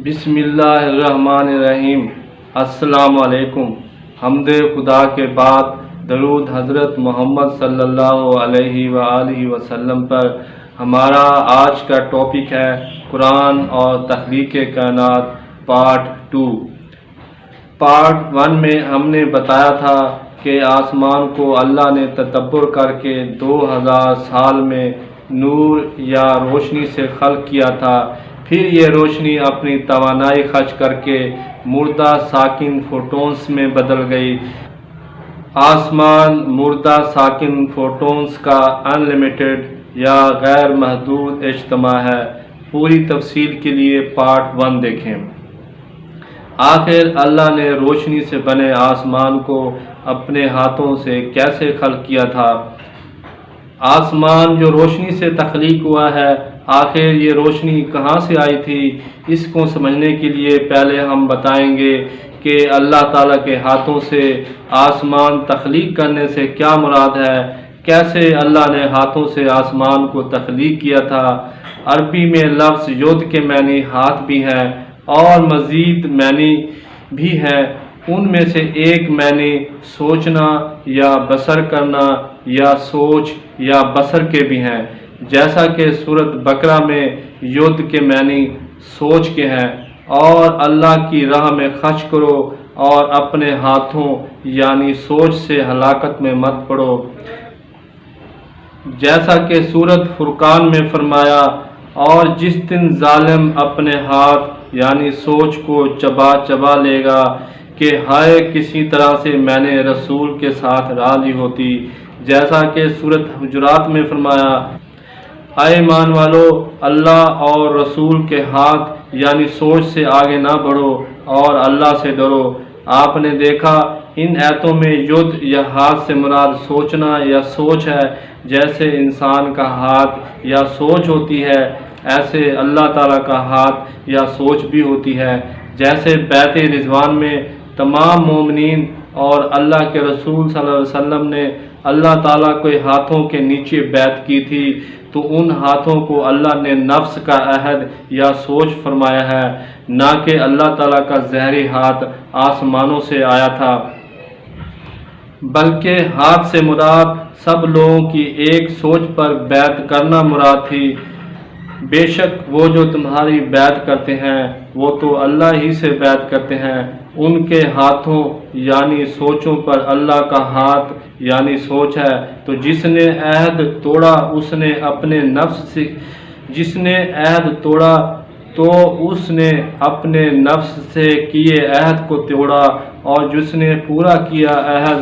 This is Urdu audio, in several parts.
بسم اللہ الرحمن الرحیم۔ السلام علیکم۔ حمد خدا کے بعد درود حضرت محمد صلی اللہ علیہ وآلہ وسلم پر۔ ہمارا آج کا ٹاپک ہے قرآن اور تخلیق کائنات پارٹ 2۔ پارٹ 1 میں ہم نے بتایا تھا کہ آسمان کو اللہ نے تدبر کر کے 2000 سال میں نور یا روشنی سے خلق کیا تھا۔ پھر یہ روشنی اپنی توانائی خرچ کر کے مردہ ساکن فوٹونز میں بدل گئی۔ آسمان مردہ ساکن فوٹونز کا ان لمیٹڈ یا غیر محدود اجتماع ہے۔ پوری تفصیل کے لیے پارٹ 1 دیکھیں۔ آخر اللہ نے روشنی سے بنے آسمان کو اپنے ہاتھوں سے کیسے خلق کیا تھا؟ آسمان جو روشنی سے تخلیق ہوا ہے، آخر یہ روشنی کہاں سے آئی تھی؟ اس کو سمجھنے کے لیے پہلے ہم بتائیں گے کہ اللہ تعالیٰ کے ہاتھوں سے آسمان تخلیق کرنے سے کیا مراد ہے، کیسے اللہ نے ہاتھوں سے آسمان کو تخلیق کیا تھا۔ عربی میں لفظ ید کے معنی ہاتھ بھی ہیں اور مزید معنی بھی ہیں۔ ان میں سے ایک معنی سوچنا یا بصر کرنا یا سوچ یا بصر کے بھی ہیں، جیسا کہ سورۃ بقرہ میں ید کے معنی سوچ کے ہیں، اور اللہ کی راہ میں خرچ کرو اور اپنے ہاتھوں یعنی سوچ سے ہلاکت میں مت پڑو، جیسا کہ سورۃ فرقان میں فرمایا، اور جس دن ظالم اپنے ہاتھ یعنی سوچ کو چبا چبا لے گا کہ ہائے کسی طرح سے میں نے رسول کے ساتھ راہ لی ہوتی، جیسا کہ سورۃ حجرات میں فرمایا، اے ایمان والو اللہ اور رسول کے ہاتھ یعنی سوچ سے آگے نہ بڑھو اور اللہ سے ڈرو۔ آپ نے دیکھا ان آیتوں میں ید یا ہاتھ سے مراد سوچنا یا سوچ ہے۔ جیسے انسان کا ہاتھ یا سوچ ہوتی ہے، ایسے اللہ تعالیٰ کا ہاتھ یا سوچ بھی ہوتی ہے۔ جیسے بیت رضوان میں تمام مومنین اور اللہ کے رسول صلی اللہ علیہ وسلم نے اللہ تعالیٰ کے ہاتھوں کے نیچے بیعت کی تھی، تو ان ہاتھوں کو اللہ نے نفس کا عہد یا سوچ فرمایا ہے، نہ کہ اللہ تعالیٰ کا ظاہری ہاتھ آسمانوں سے آیا تھا، بلکہ ہاتھ سے مراد سب لوگوں کی ایک سوچ پر بیعت کرنا مراد تھی۔ بے شک وہ جو تمہاری بیعت کرتے ہیں وہ تو اللہ ہی سے بیعت کرتے ہیں۔ ان کے ہاتھوں یعنی سوچوں پر اللہ کا ہاتھ یعنی سوچ ہے، تو جس نے عہد توڑا اس نے اپنے نفس سے اپنے نفس سے کیے عہد کو توڑا، اور جس نے پورا کیا عہد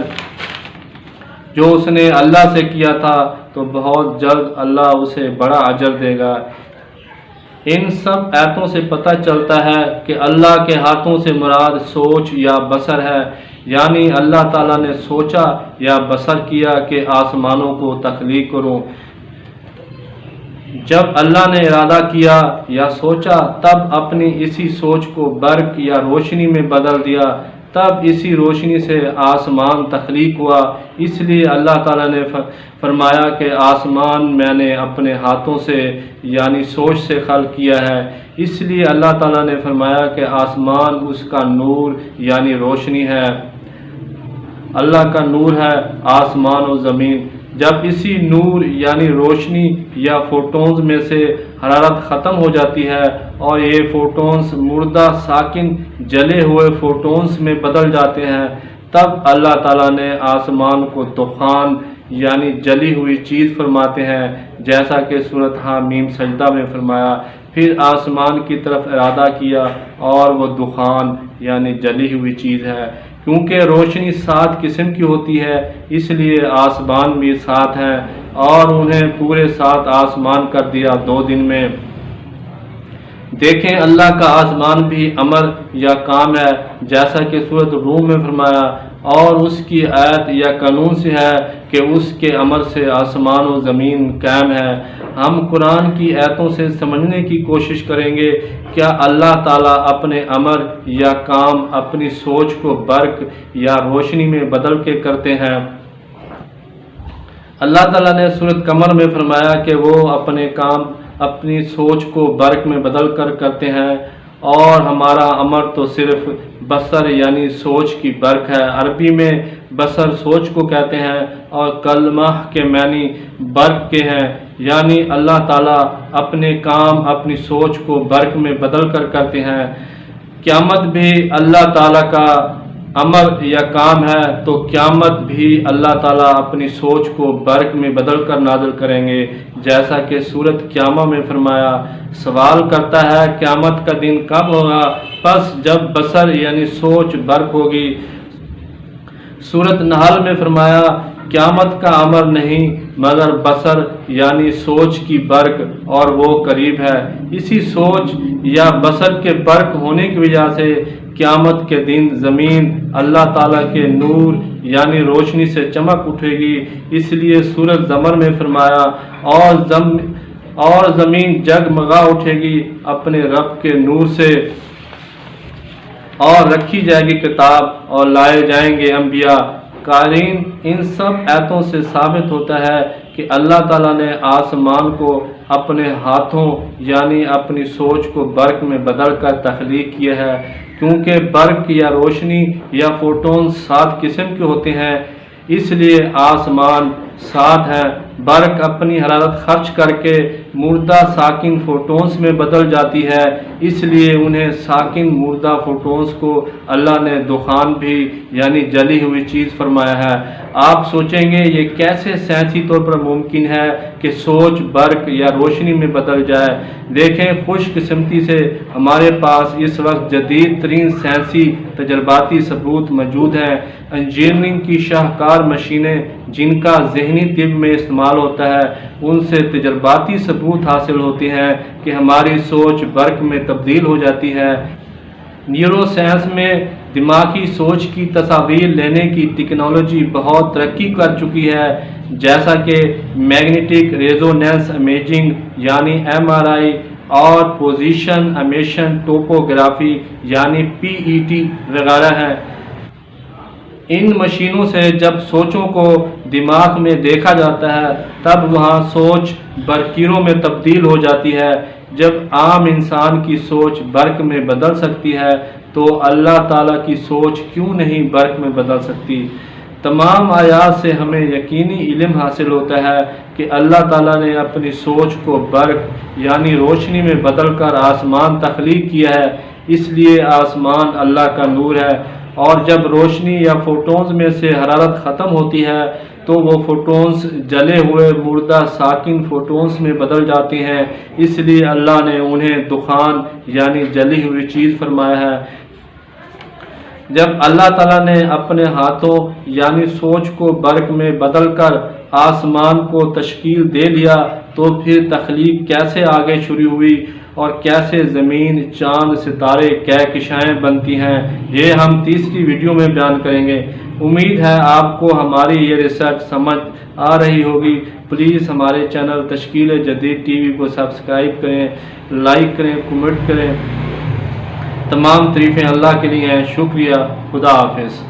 جو اس نے اللہ سے کیا تھا تو بہت جلد اللہ اسے بڑا اجر دے گا۔ ان سب آیتوں سے پتہ چلتا ہے کہ اللہ کے ہاتھوں سے مراد سوچ یا بصر ہے، یعنی اللہ تعالیٰ نے سوچا یا بصر کیا کہ آسمانوں کو تخلیق کروں۔ جب اللہ نے ارادہ کیا یا سوچا تب اپنی اسی سوچ کو برق یا روشنی میں بدل دیا، تب اسی روشنی سے آسمان تخلیق ہوا۔ اس لیے اللہ تعالیٰ نے فرمایا کہ آسمان میں نے اپنے ہاتھوں سے یعنی سوچ سے خلق کیا ہے۔ اس لیے اللہ تعالیٰ نے فرمایا کہ آسمان اس کا نور یعنی روشنی ہے، اللہ کا نور ہے آسمان و زمین۔ جب اسی نور یعنی روشنی یا فوٹونز میں سے حرارت ختم ہو جاتی ہے اور یہ فوٹونز مردہ ساکن جلے ہوئے فوٹونز میں بدل جاتے ہیں، تب اللہ تعالیٰ نے آسمان کو دخان یعنی جلی ہوئی چیز فرماتے ہیں، جیسا کہ سورۃ حامیم سجدہ میں فرمایا۔ پھر آسمان کی طرف ارادہ کیا اور وہ دخان یعنی جلی ہوئی چیز ہے۔ کیونکہ روشنی 7 قسم کی ہوتی ہے، اس لیے آسمان بھی 7 ہیں، اور انہیں پورے 7 آسمان کر دیا 2 دن میں۔ دیکھیں اللہ کا آسمان بھی امر یا کام ہے، جیسا کہ سورۃ روم میں فرمایا، اور اس کی آیت یا قانون سے ہے کہ اس کے امر سے آسمان و زمین قائم ہے۔ ہم قرآن کی آیتوں سے سمجھنے کی کوشش کریں گے، کیا اللہ تعالیٰ اپنے امر یا کام اپنی سوچ کو برق یا روشنی میں بدل کے کرتے ہیں؟ اللہ تعالیٰ نے سورۃ قمر میں فرمایا کہ وہ اپنے کام اپنی سوچ کو برق میں بدل کر کرتے ہیں، اور ہمارا امر تو صرف بصر یعنی سوچ کی برق ہے۔ عربی میں بصر سوچ کو کہتے ہیں اور کلمہ کے معنی برق کے ہیں، یعنی اللہ تعالیٰ اپنے کام اپنی سوچ کو برق میں بدل کر کرتے ہیں۔ قیامت بھی اللہ تعالیٰ کا امر یا کام ہے، تو قیامت بھی اللہ تعالیٰ اپنی سوچ کو برق میں بدل کر نازل کریں گے، جیسا کہ سورۃ قیامہ میں فرمایا۔ سوال کرتا ہے قیامت کا دن کب ہوگا؟ پس جب بصر یعنی سوچ برق ہوگی۔ سورۃ نحل میں فرمایا قیامت کا امر نہیں مگر بصر یعنی سوچ کی برق، اور وہ قریب ہے۔ اسی سوچ یا بصر کے برق ہونے کی وجہ سے قیامت کے دن زمین اللہ تعالیٰ کے نور یعنی روشنی سے چمک اٹھے گی۔ اس لیے سورۃ زمر میں فرمایا اور زمین جگمگا اٹھے گی اپنے رب کے نور سے، اور رکھی جائے گی کتاب اور لائے جائیں گے انبیاء۔ قارئین، ان سب آیتوں سے ثابت ہوتا ہے کہ اللہ تعالیٰ نے آسمان کو اپنے ہاتھوں یعنی اپنی سوچ کو برق میں بدل کر تخلیق کیا ہے، کیونکہ برق یا روشنی یا فوٹونز 7 قسم کے ہوتے ہیں، اس لیے آسمان 7 ہے۔ برق اپنی حرارت خرچ کر کے مردہ ساکن فوٹونز میں بدل جاتی ہے، اس لیے انہیں ساکن مردہ فوٹونز کو اللہ نے دخان بھی یعنی جلی ہوئی چیز فرمایا ہے۔ آپ سوچیں گے یہ کیسے سائنسی طور پر ممکن ہے کہ سوچ برق یا روشنی میں بدل جائے؟ دیکھیں، خوش قسمتی سے ہمارے پاس اس وقت جدید ترین سائنسی تجرباتی ثبوت موجود ہیں۔ انجینئرنگ کی شاہکار مشینیں جن کا ذہنی طب میں استعمال ہوتا ہے، ان سے تجرباتی ثبوت حاصل ہوتے ہیں کہ ہماری سوچ برق میں تبدیل ہو جاتی ہے۔ نیورو سائنس میں دماغی سوچ کی تصاویر لینے کی ٹیکنالوجی بہت ترقی کر چکی ہے، جیسا کہ میگنیٹک ریزونینس امیجنگ یعنی MRI اور پوزیشن امیشن ٹوپوگرافی یعنی PET وغیرہ ہیں۔ ان مشینوں سے جب سوچوں کو دماغ میں دیکھا جاتا ہے تب وہاں سوچ برقیروں میں تبدیل ہو جاتی ہے۔ جب عام انسان کی سوچ برق میں بدل سکتی ہے تو اللہ تعالیٰ کی سوچ کیوں نہیں برق میں بدل سکتی؟ تمام آیات سے ہمیں یقینی علم حاصل ہوتا ہے کہ اللہ تعالیٰ نے اپنی سوچ کو برق یعنی روشنی میں بدل کر آسمان تخلیق کیا ہے، اس لیے آسمان اللہ کا نور ہے، اور جب روشنی یا فوٹونز میں سے حرارت ختم ہوتی ہے تو وہ فوٹونز جلے ہوئے مردہ ساکن فوٹونز میں بدل جاتے ہیں، اس لیے اللہ نے انہیں دخان یعنی جلی ہوئی چیز فرمایا ہے۔ جب اللہ تعالیٰ نے اپنے ہاتھوں یعنی سوچ کو برق میں بدل کر آسمان کو تشکیل دے لیا تو پھر تخلیق کیسے آگے شروع ہوئی اور کیسے زمین، چاند، ستارے، کہکشائیں بنتی ہیں، یہ ہم تیسری ویڈیو میں بیان کریں گے۔ امید ہے آپ کو ہماری یہ ریسرچ سمجھ آ رہی ہوگی۔ پلیز ہمارے چینل تشکیل جدید ٹی وی کو سبسکرائب کریں، لائک کریں، کمنٹ کریں۔ تمام تعریفیں اللہ کے لیے ہیں۔ شکریہ۔ خدا حافظ۔